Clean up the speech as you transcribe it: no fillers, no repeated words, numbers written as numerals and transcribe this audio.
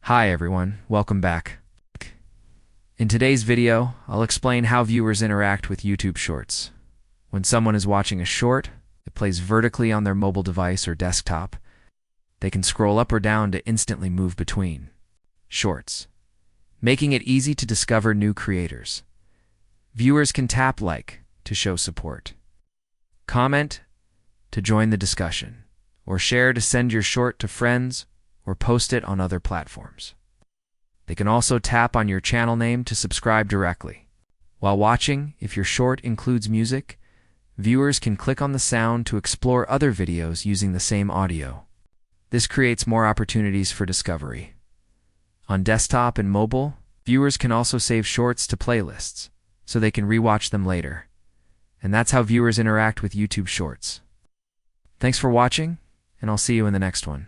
Hi everyone, welcome back. In today's video, I'll explain how viewers interact with YouTube Shorts. When someone is watching a short, it plays vertically on their mobile device or desktop. They can scroll up or down to instantly move between shorts, making it easy to discover new creators. Viewers can tap like to show support, comment to join the discussion, or share to send your short to friends or post it on other platforms. They can also tap on your channel name to subscribe directly. While watching, if your short includes music, viewers can click on the sound to explore other videos using the same audio. This creates more opportunities for discovery. On desktop and mobile, viewers can also save shorts to playlists, so they can rewatch them later. And that's how viewers interact with YouTube Shorts. Thanks for watching, and I'll see you in the next one.